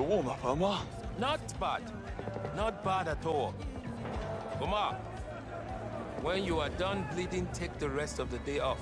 Not bad. Not bad at all. Omar, when you are done bleeding, take the rest of the day off.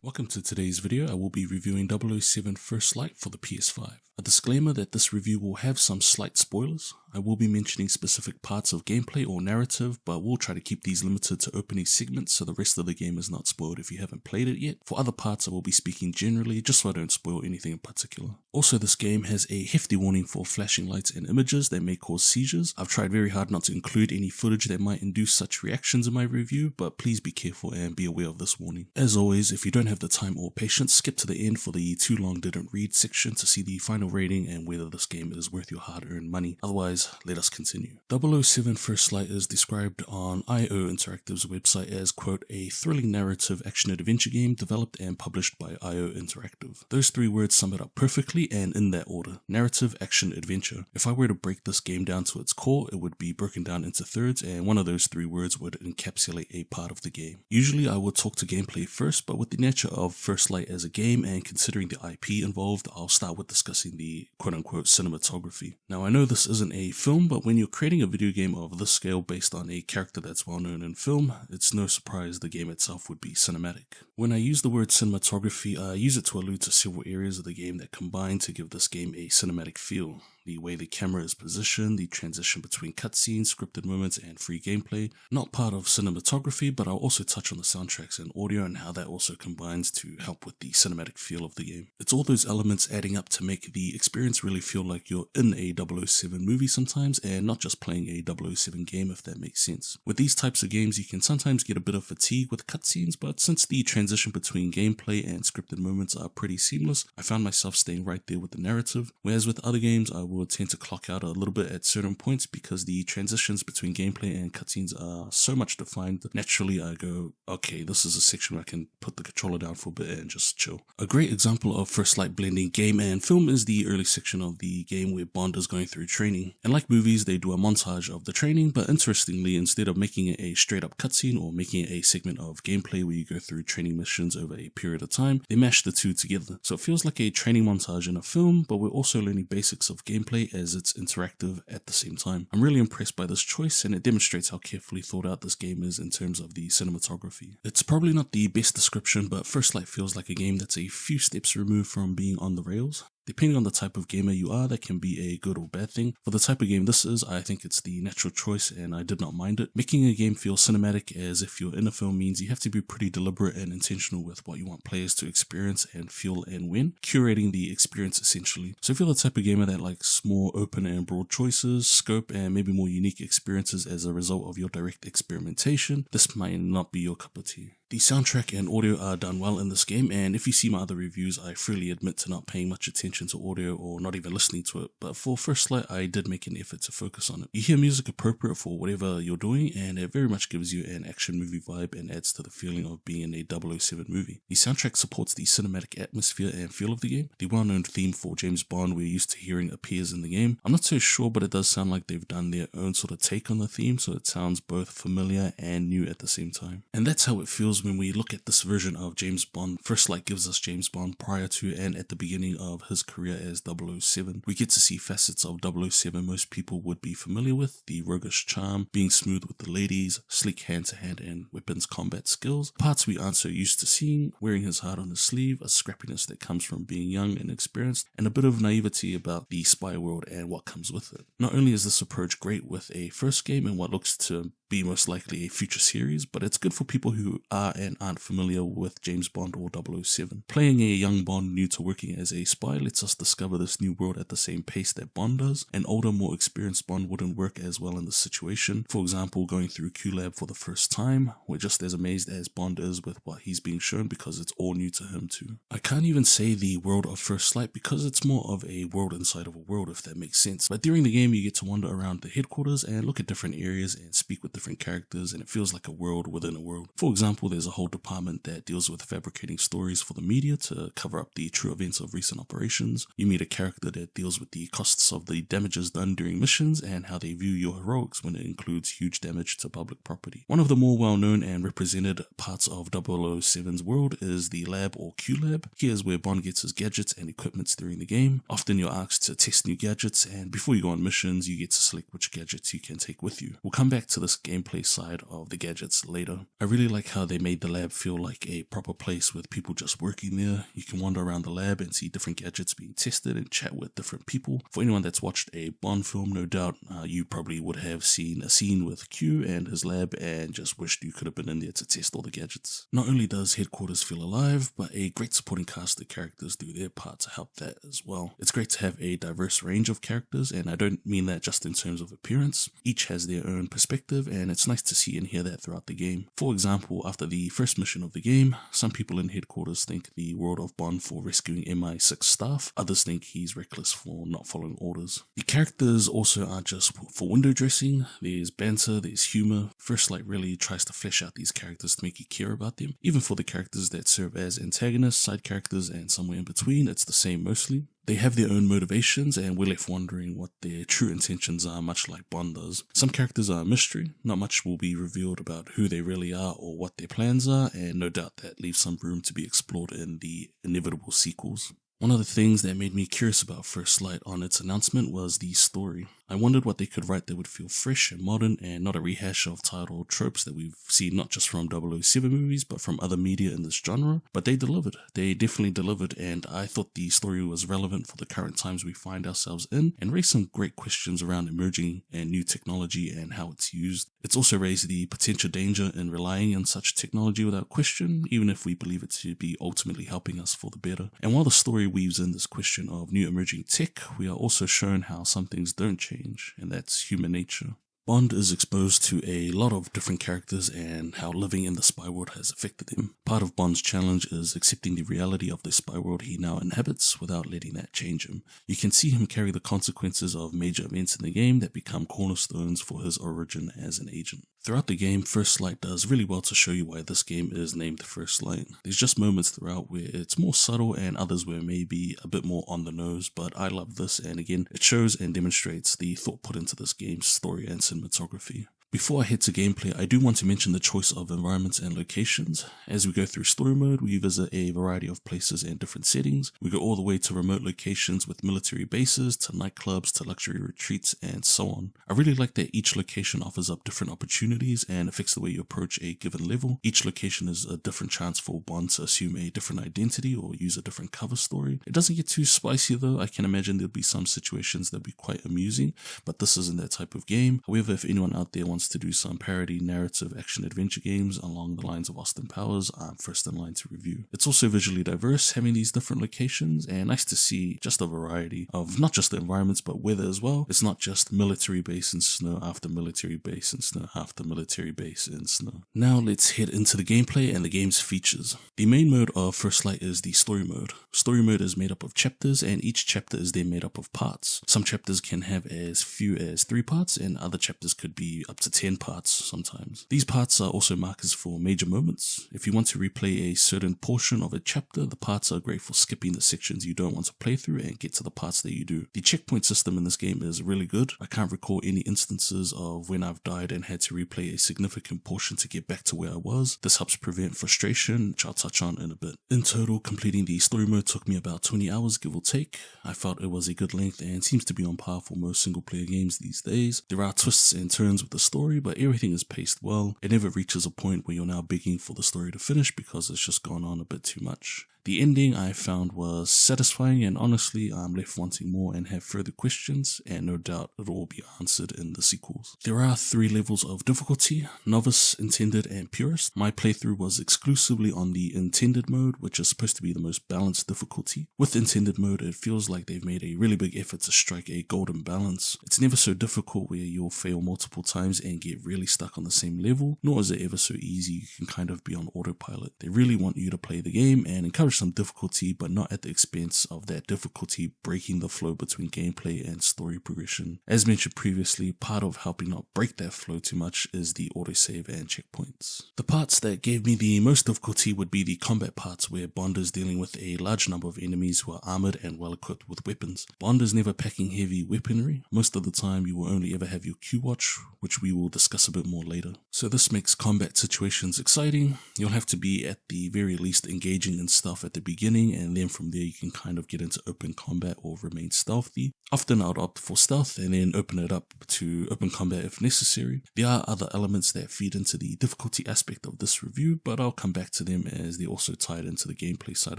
Welcome to today's video. I will be reviewing 007 First Light for the PS5. A disclaimer that this review will have some slight spoilers. I will be mentioning specific parts of gameplay or narrative, but we'll try to keep these limited to opening segments so the rest of the game is not spoiled if you haven't played it yet. For other parts I will be speaking generally, just so I don't spoil anything in particular. Also, this game has a hefty warning for flashing lights and images that may cause seizures. I've tried very hard not to include any footage that might induce such reactions in my review, but please be careful and be aware of this warning. As always, if you don't have the time or patience, skip to the end for the too long didn't read section to see the final rating and whether this game is worth your hard-earned money. Otherwise, let us continue. 007 First Light is described on IO Interactive's website as, quote, a thrilling narrative action-adventure game developed and published by IO Interactive. Those three words sum it up perfectly and in that order: narrative, action, adventure. If I were to break this game down to its core, it would be broken down into thirds, and one of those three words would encapsulate a part of the game. Usually I would talk to gameplay first, but with the nature of First Light as a game and considering the IP involved, I'll start with discussing the quote-unquote cinematography. Now, I know this isn't a film, but when you're creating a video game of this scale based on a character that's well known in film, it's no surprise the game itself would be cinematic. When I use the word cinematography, I use it to allude to several areas of the game that combine to give this game a cinematic feel. The way the camera is positioned, the transition between cutscenes, scripted moments, and free gameplay. Not part of cinematography, but I'll also touch on the soundtracks and audio and how that also combines to help with the cinematic feel of the game. It's all those elements adding up to make the experience really feel like you're in a 007 movie sometimes, and not just playing a 007 game, if that makes sense. With these types of games, you can sometimes get a bit of fatigue with cutscenes, but since the transition between gameplay and scripted moments are pretty seamless, I found myself staying right there with the narrative, whereas with other games, I will tend to clock out a little bit at certain points because the transitions between gameplay and cutscenes are so much defined that naturally I go, okay, this is a section where I can put the controller down for a bit and just chill. A great example of First Light blending game and film is the early section of the game where Bond is going through training. And like movies, they do a montage of the training, but interestingly, instead of making it a straight up cutscene or making it a segment of gameplay where you go through training missions over a period of time, they mash the two together. So it feels like a training montage in a film, but we're also learning basics of gameplay as it's interactive at the same time. I'm really impressed by this choice, and it demonstrates how carefully thought out this game is in terms of the cinematography. It's probably not the best description, but First Light feels like a game that's a few steps removed from being on the rails. Depending on the type of gamer you are, that can be a good or bad thing. For the type of game this is, I think it's the natural choice and I did not mind it. Making a game feel cinematic as if you're in a film means you have to be pretty deliberate and intentional with what you want players to experience and feel and when, curating the experience essentially. So if you're the type of gamer that likes more open and broad choices, scope, and maybe more unique experiences as a result of your direct experimentation, this might not be your cup of tea. The soundtrack and audio are done well in this game, and if you see my other reviews, I freely admit to not paying much attention to audio or not even listening to it, but for First Light, I did make an effort to focus on it. You hear music appropriate for whatever you're doing, and it very much gives you an action movie vibe and adds to the feeling of being in a 007 movie. The soundtrack supports the cinematic atmosphere and feel of the game. The well-known theme for James Bond we're used to hearing appears in the game. I'm not so sure, but it does sound like they've done their own sort of take on the theme, so it sounds both familiar and new at the same time. And that's how it feels when we look at this version of James Bond. First Light gives us James Bond prior to and at the beginning of his career as 007. We get to see facets of 007 most people would be familiar with: the roguish charm, being smooth with the ladies, sleek hand-to-hand and weapons combat skills, parts we aren't so used to seeing, wearing his heart on his sleeve, a scrappiness that comes from being young and experienced, and a bit of naivety about the spy world and what comes with it. Not only is this approach great with a first game and what looks to be most likely a future series, but it's good for people who are and aren't familiar with James Bond or 007. Playing a young Bond new to working as a spy lets us discover this new world at the same pace that Bond does. An older, more experienced Bond wouldn't work as well in this situation. For example, going through Q-Lab for the first time, we're just as amazed as Bond is with what he's being shown because it's all new to him too. I can't even say the world of First Light because it's more of a world inside of a world, if that makes sense. But during the game you get to wander around the headquarters and look at different areas and speak with different characters, and it feels like a world within a world. For example, there's a whole department that deals with fabricating stories for the media to cover up the true events of recent operations. You meet a character that deals with the costs of the damages done during missions and how they view your heroics when it includes huge damage to public property. One of the more well-known and represented parts of 007's world is the lab or Q-Lab. Here's where Bond gets his gadgets and equipments during the game. Often you're asked to test new gadgets, and before you go on missions you get to select which gadgets you can take with you. We'll come back to this gameplay side of the gadgets later. I really like how they made the lab feel like a proper place with people just working there. You can wander around the lab and see different gadgets being tested and chat with different people. For anyone that's watched a Bond film, no doubt you probably would have seen a scene with Q and his lab and just wished you could have been in there to test all the gadgets. Not only does headquarters feel alive, but a great supporting cast of characters do their part to help that as well. It's great to have a diverse range of characters, and I don't mean that just in terms of appearance. Each has their own perspective, and it's nice to see and hear that throughout the game. For example, after the first mission of the game, some people in headquarters thank the world of Bond for rescuing MI6 staff, others think he's reckless for not following orders. The characters also aren't just for window dressing. There's banter, there's humor. First Light really tries to flesh out these characters to make you care about them. Even for the characters that serve as antagonists, side characters, and somewhere in between, it's the same mostly. They have their own motivations, and we're left wondering what their true intentions are, much like Bond does. Some characters are a mystery. Not much will be revealed about who they really are or what their plans are, and no doubt that leaves some room to be explored in the inevitable sequels. One of the things that made me curious about First Light on its announcement was the story. I wondered what they could write that would feel fresh and modern and not a rehash of title tropes that we've seen not just from 007 movies but from other media in this genre. But they delivered. They definitely delivered, and I thought the story was relevant for the current times we find ourselves in and raised some great questions around emerging and new technology and how it's used. It's also raised the potential danger in relying on such technology without question, even if we believe it to be ultimately helping us for the better. And while the story weaves in this question of new emerging tech, we are also shown how some things don't change, and that's human nature. Bond is exposed to a lot of different characters and how living in the spy world has affected them. Part of Bond's challenge is accepting the reality of the spy world he now inhabits without letting that change him. You can see him carry the consequences of major events in the game that become cornerstones for his origin as an agent. Throughout the game, First Light does really well to show you why this game is named First Light. There's just moments throughout where it's more subtle and others where maybe a bit more on the nose, but I love this, and again, it shows and demonstrates the thought put into this game's story and cinematography. Before I head to gameplay, I do want to mention the choice of environments and locations. As we go through story mode, we visit a variety of places and different settings. We go all the way to remote locations with military bases, to nightclubs, to luxury retreats, and so on. I really like that each location offers up different opportunities and affects the way you approach a given level. Each location is a different chance for Bond to assume a different identity or use a different cover story. It doesn't get too spicy though. I can imagine there'll be some situations that'll be quite amusing, but this isn't that type of game. However, if anyone out there wants to do some parody narrative action adventure games along the lines of Austin Powers, I'm first in line to review. It's also visually diverse, having these different locations, and nice to see just a variety of not just the environments but weather as well. It's not just military base in snow after military base in snow after military base in snow. Now let's head into the gameplay and the game's features. The main mode of First Light is the story mode. Story mode is made up of chapters, and each chapter is then made up of parts. Some chapters can have as few as 3 parts, and other chapters could be up to 10 parts sometimes. These parts are also markers for major moments. If you want to replay a certain portion of a chapter, the parts are great for skipping the sections you don't want to play through and get to the parts that you do. The checkpoint system in this game is really good. I can't recall any instances of when I've died and had to replay a significant portion to get back to where I was. This helps prevent frustration, which I'll touch on in a bit. In total, completing the story mode took me about 20 hours, give or take. I felt it was a good length and seems to be on par for most single player games these days. There are twists and turns with the story, but everything is paced well. It never reaches a point where you're now begging for the story to finish because it's just gone on a bit too much. The ending I found was satisfying, and honestly I'm left wanting more and have further questions, and no doubt it'll all be answered in the sequels. There are 3 levels of difficulty: Novice, Intended, and Purist. My playthrough was exclusively on the Intended mode, which is supposed to be the most balanced difficulty. With Intended mode, it feels like they've made a really big effort to strike a golden balance. It's never so difficult where you'll fail multiple times and get really stuck on the same level, nor is it ever so easy you can kind of be on autopilot. They really want you to play the game and encourage some difficulty, but not at the expense of that difficulty breaking the flow between gameplay and story progression. As mentioned previously, part of helping not break that flow too much is the autosave and checkpoints. The parts that gave me the most difficulty would be the combat parts, where Bond is dealing with a large number of enemies who are armored and well equipped with weapons. Bond is never packing heavy weaponry. Most of the time you will only ever have your Q watch, which we will discuss a bit more later. So this makes combat situations exciting. You'll have to be at the very least engaging in stuff at the beginning, and then from there you can kind of get into open combat or remain stealthy. Often I would opt for stealth and then open it up to open combat if necessary. There are other elements that feed into the difficulty aspect of this review, but I'll come back to them as they're also tied into the gameplay side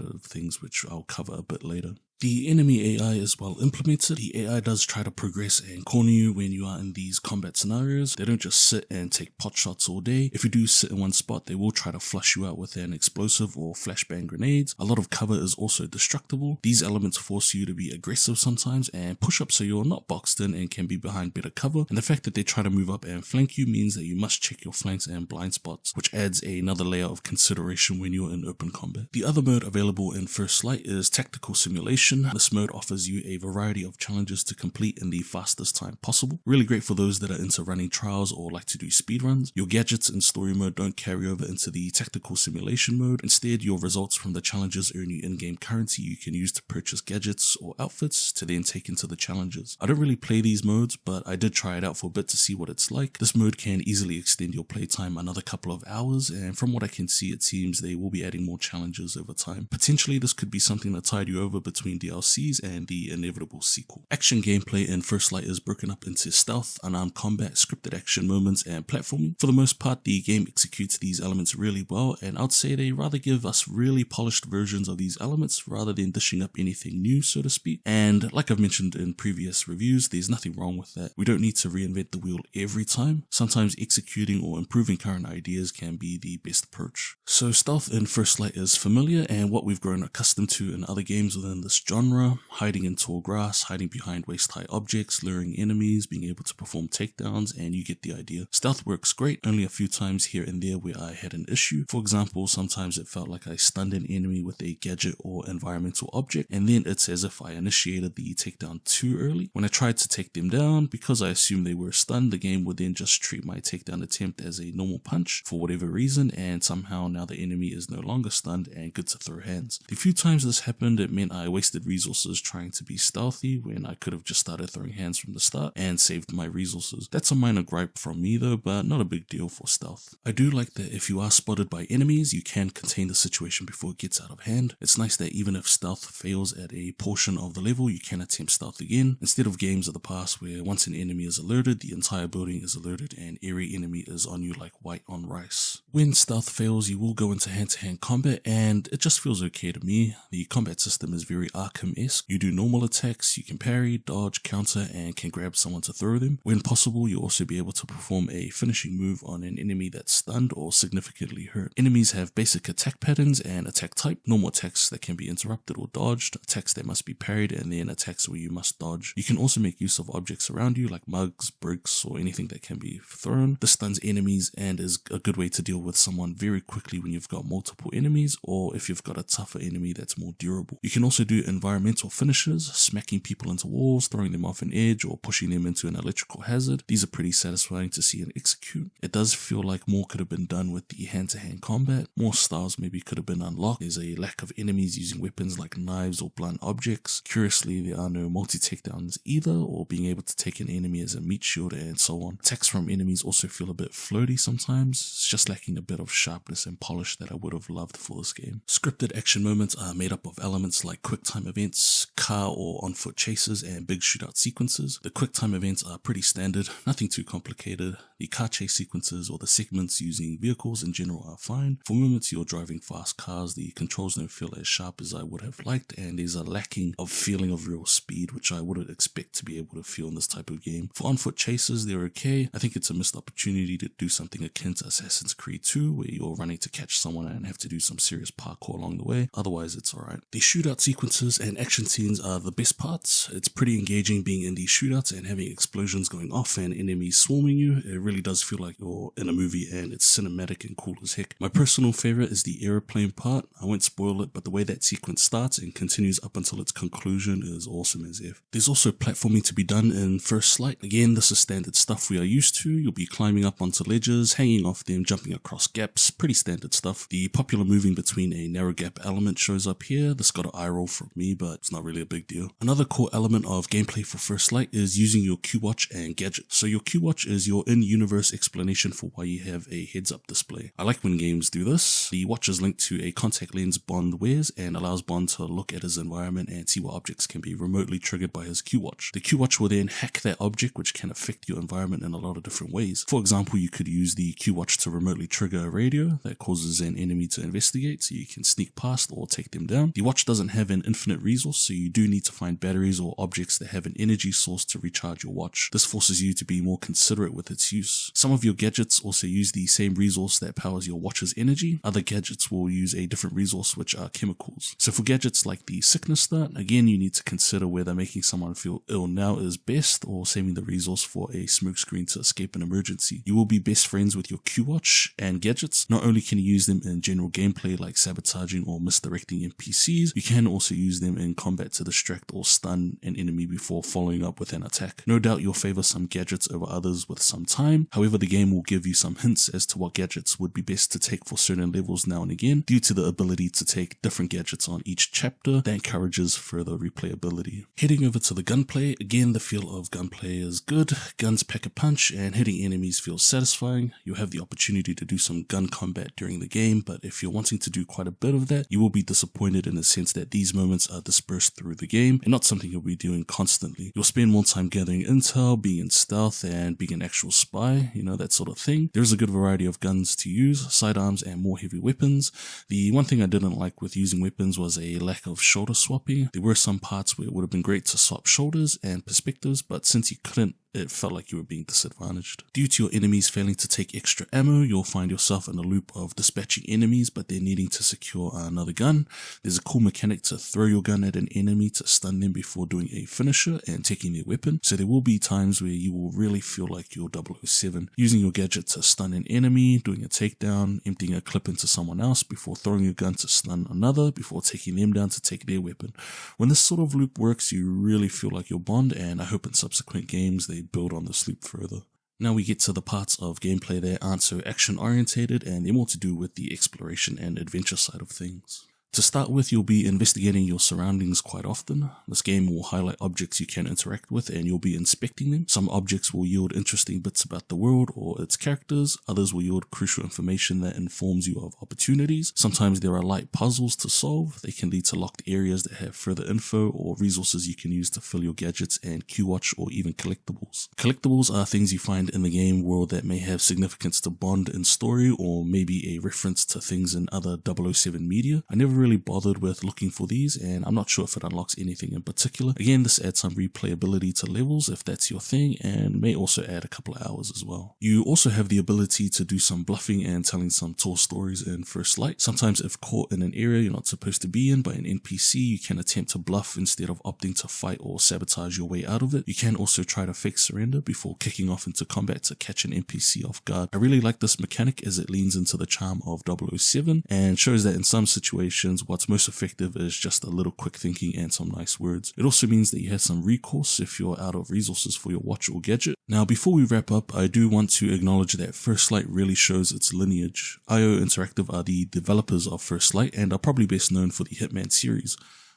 of things, which I'll cover a bit later. The enemy AI is well implemented. The AI does try to progress and corner you when you are in these combat scenarios. They don't just sit and take pot shots all day. If you do sit in one spot, they will try to flush you out with an explosive or flashbang grenades. A lot of cover is also destructible. These elements force you to be aggressive sometimes and push up so you're not boxed in and can be behind better cover. And the fact that they try to move up and flank you means that you must check your flanks and blind spots, which adds another layer of consideration when you're in open combat. The other mode available in First Light is Tactical Simulation. This mode offers you a variety of challenges to complete in the fastest time possible. Really great for those that are into running trials or like to do speedruns. Your gadgets in story mode don't carry over into the Tactical Simulation mode. Instead, your results from the challenges earn you in-game currency you can use to purchase gadgets or outfits to then take into the challenges. I don't really play these modes, but I did try it out for a bit to see what it's like. This mode can easily extend your playtime another couple of hours, and from what I can see, it seems they will be adding more challenges over time. Potentially, this could be something that tied you over between DLCs and the inevitable sequel. Action gameplay in First Light is broken up into stealth, unarmed combat, scripted action moments, and platforming. For the most part, the game executes these elements really well, and I'd say they rather give us really polished versions of these elements rather than dishing up anything new, so to speak. And like I've mentioned in previous reviews, there's nothing wrong with that. We don't need to reinvent the wheel every time. Sometimes executing or improving current ideas can be the best approach. So stealth in First Light is familiar and what we've grown accustomed to in other games within this genre. Hiding in tall grass, hiding behind waist-high objects, luring enemies, being able to perform takedowns, and you get the idea. Stealth works great, only a few times here and there where I had an issue. For example, sometimes it felt like I stunned an enemy with a gadget or environmental object, and then it's as if I initiated the takedown too early. When I tried to take them down, because I assumed they were stunned, the game would then just treat my takedown attempt as a normal punch for whatever reason, and somehow now the enemy is no longer stunned and good to throw hands. The few times this happened, it meant I wasted resources trying to be stealthy when I could have just started throwing hands from the start and saved my resources. That's a minor gripe from me though, but not a big deal for stealth. I do like that if you are spotted by enemies, you can contain the situation before it gets out of hand. It's nice that even if stealth fails at a portion of the level, you can attempt stealth again, instead of games of the past where once an enemy is alerted, the entire building is alerted and every enemy is on you like white on rice. When stealth fails, you will go into hand-to-hand combat, and it just feels okay to me. The combat system is very Arkham-esque. You do normal attacks, you can parry, dodge, counter, and can grab someone to throw them. When possible, you'll also be able to perform a finishing move on an enemy that's stunned or significantly hurt. Enemies have basic attack patterns and attack type, normal attacks that can be interrupted or dodged, attacks that must be parried, and then attacks where you must dodge. You can also make use of objects around you like mugs, bricks, or anything that can be thrown. This stuns enemies and is a good way to deal with someone very quickly when you've got multiple enemies, or if you've got a tougher enemy that's more durable. You can also do environmental finishes, smacking people into walls, throwing them off an edge, or pushing them into an electrical hazard. These are pretty satisfying to see and execute. It does feel like more could have been done with the hand-to-hand combat. More styles maybe could have been unlocked. There's a lack of enemies using weapons like knives or blunt objects. Curiously, there are no multi-takedowns either, or being able to take an enemy as a meat shield and so on. Attacks from enemies also feel a bit floaty sometimes. It's just lacking a bit of sharpness and polish that I would have loved for this game. Scripted action moments are made up of elements like quick time events, car or on-foot chases, and big shootout sequences. The quick time events are pretty standard, nothing too complicated. The car chase sequences or the segments using vehicles in general are fine. For moments you're driving fast cars, the controls don't feel as sharp as I would have liked, and there's a lacking of feeling of real speed, which I wouldn't expect to be able to feel in this type of game. For on-foot chases, they're okay. I think it's a missed opportunity to do something akin to Assassin's Creed 2, where you're running to catch someone and have to do some serious parkour along the way. Otherwise, it's alright. The shootout sequences and action scenes are the best parts. It's pretty engaging being in these shootouts and having explosions going off and enemies swarming you. It really does feel like you're in a movie, and it's cinematic and cool as heck. My personal favorite is the airplane part. I won't spoil it, but the way that sequence starts and continues up until its conclusion is awesome as if. There's also platforming to be done in First Light. Again, this is standard stuff we are used to. You'll be climbing up onto ledges, hanging off them, jumping across gaps, pretty standard stuff. The popular moving between a narrow gap element shows up here. This got an eye roll from me, but it's not really a big deal. Another core element of gameplay for First Light is using your Q-Watch and gadgets. So your Q-Watch is your in-universe explanation for why you have a heads-up display. I like when games do this. The watch is linked to a contact lens Bond wears and allows Bond to look at his environment and see what objects can be remotely triggered by his Q-Watch. The Q-Watch will then hack that object, which can affect your environment in a lot of different ways. For example, you could use the Q-Watch to remotely trigger a radio that causes an enemy to investigate, so you can sneak past or take them down. The watch doesn't have an infinite resource, so you do need to find batteries or objects that have an energy source to recharge your watch. This forces you to be more considerate with its use. Some of your gadgets also use the same resource that powers your watch's energy. Other gadgets will use a different resource, which are chemicals. So for gadgets like the sickness dart, again, you need to consider whether making someone feel ill now is best or saving the resource for a smokescreen to escape an emergency. You will be best friends with your Q-Watch and gadgets. Not only can you use them in general gameplay like sabotaging or misdirecting NPCs, you can also use them in combat to distract or stun an enemy before following up with an attack. No doubt you'll favor some gadgets over others with some time. However, the game will give you some hints as to what gadgets would be best to take for certain levels now and again, due to the ability to take different gadgets on each chapter that encourages further replayability. Heading over to the gunplay, again the feel of gunplay is good. Guns pack a punch and hitting enemies feels satisfying. You'll have the opportunity to do some gun combat during the game, but if you're wanting to do quite a bit of that, you will be disappointed in the sense that these moments are dispersed through the game and not something you'll be doing constantly. You'll spend more time gathering intel, being in stealth, and being an actual spy, that sort of thing. There's a good variety of guns to use, sidearms and more heavy weapons. The one thing I didn't like with using weapons was a lack of shoulder swapping. There were some parts where it would have been great to swap shoulders and perspectives, but since you couldn't, it felt like you were being disadvantaged. Due to your enemies failing to take extra ammo, you'll find yourself in a loop of dispatching enemies but then needing to secure another gun. There's a cool mechanic to throw your gun at an enemy to stun them before doing a finisher and taking their weapon, so there will be times where you will really feel like you're 007, using your gadget to stun an enemy, doing a takedown, emptying a clip into someone else before throwing your gun to stun another, before taking them down to take their weapon. When this sort of loop works, you really feel like you're Bond, and I hope in subsequent games they build on this loop further. Now we get to the parts of gameplay that aren't so action orientated, and they're more to do with the exploration and adventure side of things. To start with, you'll be investigating your surroundings quite often. This game will highlight objects you can interact with and you'll be inspecting them. Some objects will yield interesting bits about the world or its characters. Others will yield crucial information that informs you of opportunities. Sometimes there are light puzzles to solve. They can lead to locked areas that have further info or resources you can use to fill your gadgets and Q-Watch, or even collectibles. Collectibles are things you find in the game world that may have significance to Bond in story, or maybe a reference to things in other 007 media. I never really bothered with looking for these, and I'm not sure if it unlocks anything in particular. Again, this adds some replayability to levels if that's your thing, and may also add a couple of hours as well. You also have the ability to do some bluffing and telling some tall stories in First Light. Sometimes if caught in an area you're not supposed to be in by an NPC, you can attempt to bluff instead of opting to fight or sabotage your way out of it. You can also try to fake surrender before kicking off into combat to catch an NPC off guard. I really like this mechanic as it leans into the charm of 007 and shows that in some situations what's most effective is just a little quick thinking and some nice words. It also means that you have some recourse if you're out of resources for your watch or gadget. Now before we wrap up, I do want to acknowledge that First Light really shows its lineage. IO Interactive are the developers of First Light and are probably best known for the Hitman series,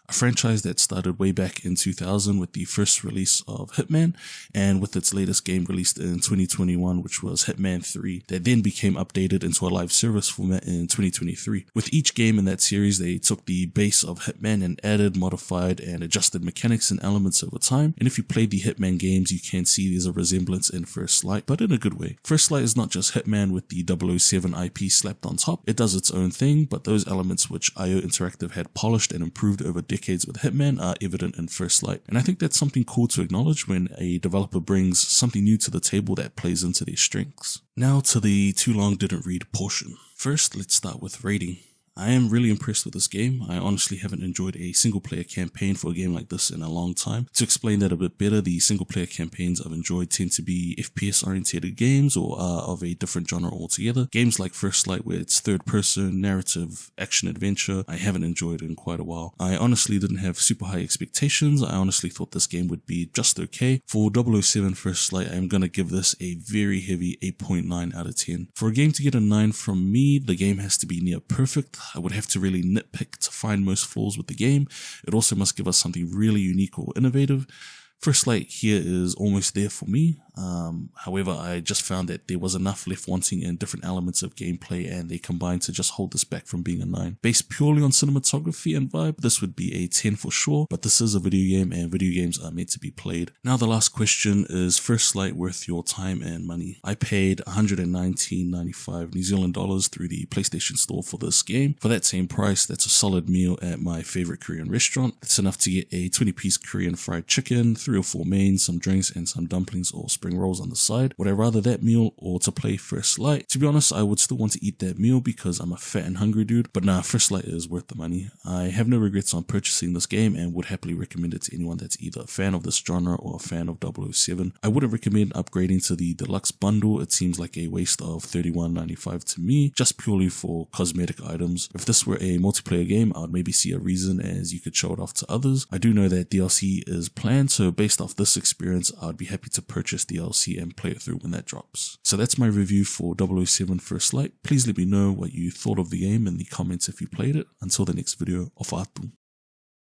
a franchise that started way back in 2000 with the first release of Hitman, and with its latest game released in 2021, which was Hitman 3, that then became updated into a live service format in 2023. With each game in that series, they took the base of Hitman and added, modified, and adjusted mechanics and elements over time, and if you played the Hitman games, you can see there's a resemblance in First Light, but in a good way. First Light is not just Hitman with the 007 IP slapped on top. It does its own thing, but those elements which IO Interactive had polished and improved over decades decades with Hitman are evident in First Light, and I think that's something cool to acknowledge when a developer brings something new to the table that plays into their strengths. Now to the too long didn't read portion. First, let's start with rating. I am really impressed with this game. I honestly haven't enjoyed a single player campaign for a game like this in a long time. To explain that a bit better, the single player campaigns I've enjoyed tend to be FPS oriented games or are of a different genre altogether. Games like First Light, where it's third person, narrative, action adventure, I haven't enjoyed in quite a while. I honestly didn't have super high expectations. I honestly thought this game would be just okay. For 007 First Light, I'm gonna give this a very heavy 8.9 out of 10. For a game to get a 9 from me, the game has to be near perfect. I would have to really nitpick to find most flaws with the game. It also must give us something really unique or innovative. First Light here is almost there for me. However, I just found that there was enough left wanting in different elements of gameplay, and they combined to just hold this back from being a 9. Based purely on cinematography and vibe, this would be a 10 for sure, but this is a video game and video games are meant to be played. Now the last question, is First Light worth your time and money? I paid $119.95 New Zealand dollars through the PlayStation Store for this game. For that same price, that's a solid meal at my favorite Korean restaurant. It's enough to get a 20-piece Korean fried chicken, 3 or 4 mains, some drinks, and some dumplings or spring rolls on the side. Would I rather that meal or to play First Light? To be honest, I would still want to eat that meal because I'm a fat and hungry dude, but nah, First Light is worth the money. I have no regrets on purchasing this game and would happily recommend it to anyone that's either a fan of this genre or a fan of 007. I wouldn't recommend upgrading to the deluxe bundle. It seems like a waste of $31.95 to me, just purely for cosmetic items. If this were a multiplayer game, I would maybe see a reason as you could show it off to others. I do know that DLC is planned, so based off this experience, I'd be happy to purchase DLC and play it through when that drops. So that's my review for 007 First Light. Please let me know what you thought of the game in the comments if you played it. Until the next video, off atu.